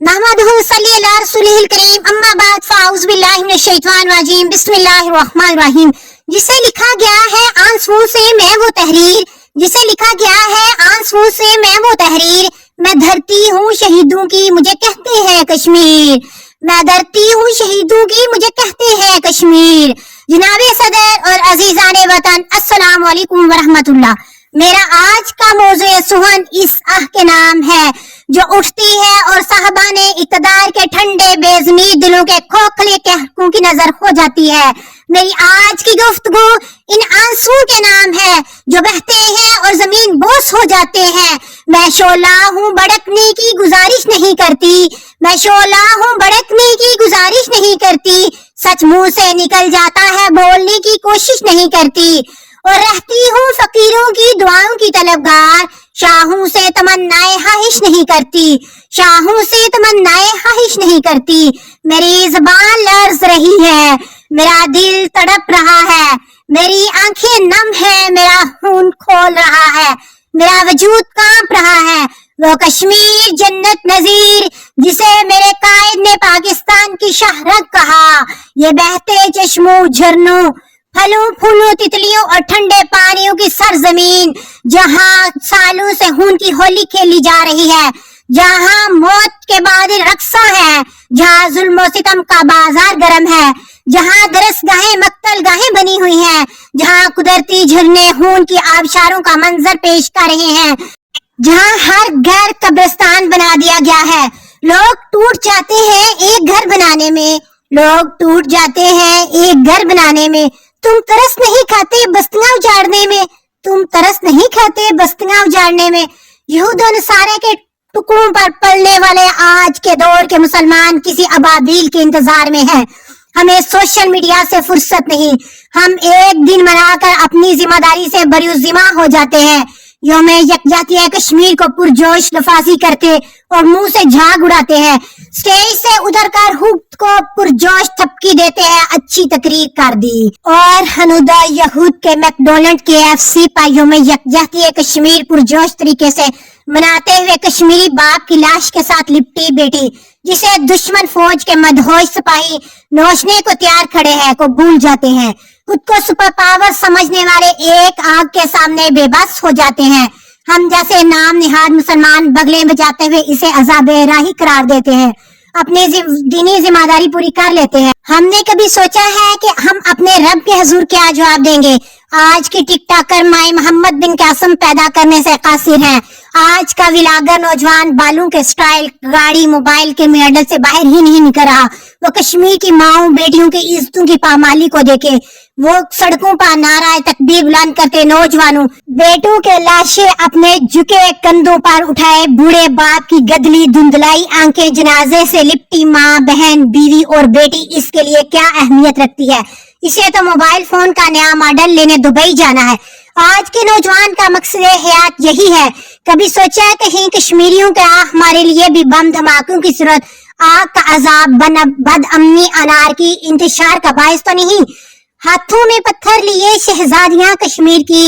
नहमदुहु सल्ली अला रसूलिहिल करीम अम्मा बाद फ़ाउज़ु बिल्लाहि मिनश शैतानिर रजीम बिस्मिल्लाहिर रहमानिर रहीम। जिसे लिखा गया है आंसू से मैं वो तहरीर, जिसे लिखा गया है आंसू से मैं वो तहरीर, मैं धरती हूँ शहीदों की मुझे कहते हैं कश्मीर, मैं धरती हूँ शहीदों की मुझे कहते हैं कश्मीर। जनाबे सदर और अजीजाने वतन अस्सलाम वालेकुम वरहमतुल्लाह। मेरा आज का मौज़ू सुहन इस आह के नाम है जो उठती है और साहबाने इक़्तिदार के ठंडे बेज़मीर दिलों के खोखले कहकों की नजर हो जाती है। मेरी आज की गुफ्तगू इन आंसू के नाम है जो बहते हैं और जमीन बोस हो जाते हैं। मैं शोला हूँ भड़कने की गुजारिश नहीं करती, मैं शोला हूँ भड़कने की गुजारिश नहीं करती, सच मुंह से निकल जाता है बोलने की कोशिश नहीं करती, और रहती हूँ फकीरों की दुआओं की तलबगार, शाहों से तमन्नाए ख्वाहिश नहीं करती, शाहों से तमन्नाए ख्वाहिश नहीं करती। मेरी ज़बान लर्ज़ रही है, मेरा दिल तड़प रहा है, मेरी आंखें नम है, मेरा खून खोल रहा है, मेरा वजूद कांप रहा है। वो कश्मीर जन्नत नजीर जिसे मेरे कायद ने पाकिस्तान की शहरत कहा, ये बहते चश्मों झरनों फलों फूलों तितलियों और ठंडे पानियों की सरजमीन, जहाँ सालों से खून की होली खेली जा रही है, जहाँ मौत के बाद रक्सा है, जहाँ जुल्म सितम का बाजार गर्म है, जहाँ दरसगाहें मक्तल गाहें बनी हुई हैं, जहाँ कुदरती झरने खून की आबशारों का मंजर पेश कर रहे हैं, जहाँ हर घर कब्रिस्तान बना दिया गया है। लोग टूट जाते हैं एक घर बनाने में, लोग टूट जाते हैं एक घर बनाने में। तुम तरस नहीं खाते बस्तियां उजाड़ने में, तुम तरस नहीं खाते बस्तियां उजाड़ने में। यहूद और नसारे के टुकड़ों पर पलने वाले आज के दौर के मुसलमान किसी अबादील के इंतजार में हैं। हमें सोशल मीडिया से फुर्सत नहीं, हम एक दिन मनाकर अपनी जिम्मेदारी से बरूज़िम्मा हो जाते हैं। यौम यकजातिया कश्मीर को पुरजोश लफाजी करते और मुंह से झाग उड़ाते हैं, स्टेज से उतर कर हुक को पुरजोश थपकी देते हैं, अच्छी तकरीर कर दी। और हनुदा यहूद के मैकडोनल्ड के KFC पर यौम यकजातिया कश्मीर पुरजोश तरीके से मनाते हुए कश्मीरी बाप की लाश के साथ लिपटी बेटी, जिसे दुश्मन फौज के मदहोश सिपाही नोचने को तैयार खड़े हैं, को भूल जाते हैं। खुद को सुपर पावर समझने वाले एक आग के सामने बेबस हो जाते हैं। हम जैसे नाम निहाद मुसलमान बगले बजाते हुए इसे अज़ाब राही करार देते हैं, अपनी दीनी जिम्मेदारी पूरी कर लेते हैं। हमने कभी सोचा है कि हम अपने रब के हुजूर क्या जवाब देंगे? आज की टिकटॉकर माई मोहम्मद बिन कासिम पैदा करने से कासिर हैं। आज का विलागर नौजवान बालों के स्टाइल, गाड़ी, मोबाइल के मॉडल से बाहर ही नहीं निकल रहा। वो कश्मीर की माओ बेटियों की इज्जतों की पामाली को देखे, वो सड़कों पर नाराए तकबीर बुलंद करते नौजवानों बेटों के लाशें अपने झुके कंधों पर उठाए, बूढ़े बाप की गदली धुंधलाई आंखें जनाजे से लिपटी माँ, बहन, बीवी और बेटी इसके लिए क्या अहमियत रखती है? इसे तो मोबाइल फोन का नया मॉडल लेने दुबई जाना है। आज के नौजवान का मकसद हयात यही है। कभी सोचा है कहीं कश्मीरियों का हमारे लिए भी बम धमाकों की सूरत, आग का अजाब, बदअमनी, अनारकी, इंतशार का बायस तो नहीं? हाथों में पत्थर लिए शहजादियां कश्मीर की,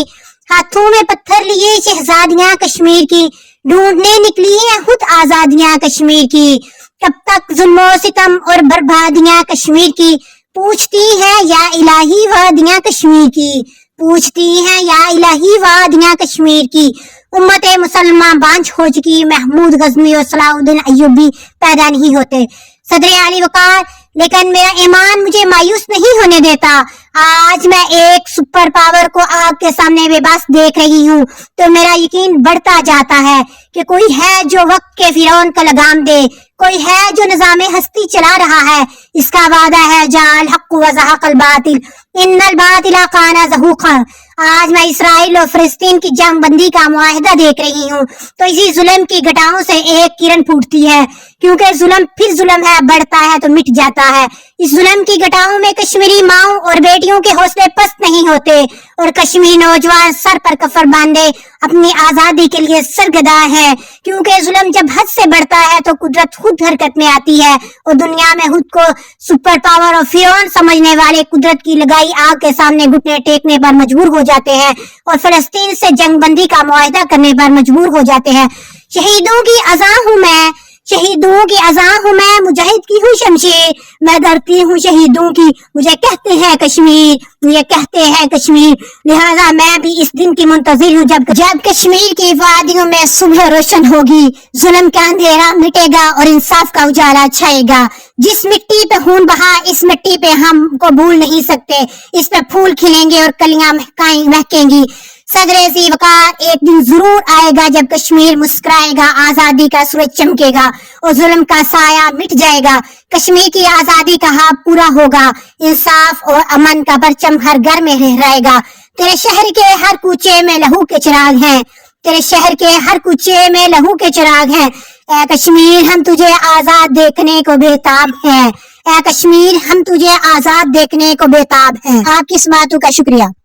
हाथों में पत्थर लिए शहजादियां कश्मीर की, ढूंढने निकली है खुद आजादियां कश्मीर की। कब तक जुल्मो सितम और बर्बादियां कश्मीर की, पूछती है या इलाही वादियां कश्मीर की, पूछती है या इलाही वादियां कश्मीर की। उम्मत मुसलमान बांझ हो चुकी, महमूद गजनी और सलाउद्दीन अय्यूबी पैदा नहीं होते। सदर आली वकार, लेकिन मेरा ईमान मुझे मायूस नहीं होने देता। आज मैं एक सुपर पावर को आग के सामने बेबस देख रही हूँ तो मेरा यकीन बढ़ता जाता है कि कोई है जो वक्त के फिरौन का लगाम दे, कोई है जो निजाम हस्ती चला रहा है। इसका वादा है जाल हक व ज़हक़ल बातिल इन्नल बातिला काना ज़हूक़ा। आज मैं इसराइल और फिलिस्तीन की जंग बंदी का मुआहिदा देख रही हूँ तो इसी जुल्म की घटाओं से एक किरण फूटती है, क्योंकि जुल्म फिर जुल्म है, बढ़ता है तो मिट जाता है। इस जुल्म की घटाओं में कश्मीरी माओं और बेटियों के हौसले पस्त नहीं होते और कश्मीरी नौजवान सर पर कफर बांधे अपनी आजादी के लिए सरगदा है, क्योंकि जुल्म जब हद से बढ़ता है तो कुदरत खुद हरकत में आती है और दुनिया में खुद को सुपर पावर और फिरौन समझने वाले कुदरत की लगाई आग के सामने घुटने टेकने पर मजबूर हो जाते हैं और फलस्तीन से जंग बंदी का मुआहिदा करने पर मजबूर हो जाते हैं। शहीदों की अज़ा हूँ मैं, شہیدوں کی اذاں ہوں میں، مجاہد کی ہوں شمشیر، میں ڈرتی ہوں شہیدوں کی، مجھے کہتے ہیں کشمیر، مجھے کہتے ہیں کشمیر، لہذا میں بھی اس دن کی منتظر ہوں جب کشمیر کی وادیوں میں صبح روشن ہوگی، ظلم کا اندھیرا مٹے گا اور انصاف کا اجالا چھائے گا۔ جس مٹی پہ خون بہا اس مٹی پہ ہم کو بھول نہیں سکتے، اس پہ پھول کھلیں گے اور کلیاں مہکیں گی۔ صدر ذی وقار، ایک دن ضرور آئے گا جب کشمیر مسکرائے گا، آزادی کا سورج چمکے گا اور ظلم کا سایہ مٹ جائے گا۔ کشمیر کی آزادی کا خواب پورا ہوگا، انصاف اور امن کا پرچم ہر گھر میں لہرائے گا۔ تیرے شہر کے ہر کوچے میں لہو کے چراغ ہیں، تیرے شہر کے ہر کوچے میں لہو کے چراغ ہیں۔ اے کشمیر ہم تجھے آزاد دیکھنے کو بےتاب ہیں، اے کشمیر ہم تجھے آزاد دیکھنے کو بےتاب ہیں۔ آپ کی اس باتوں کا شکریہ۔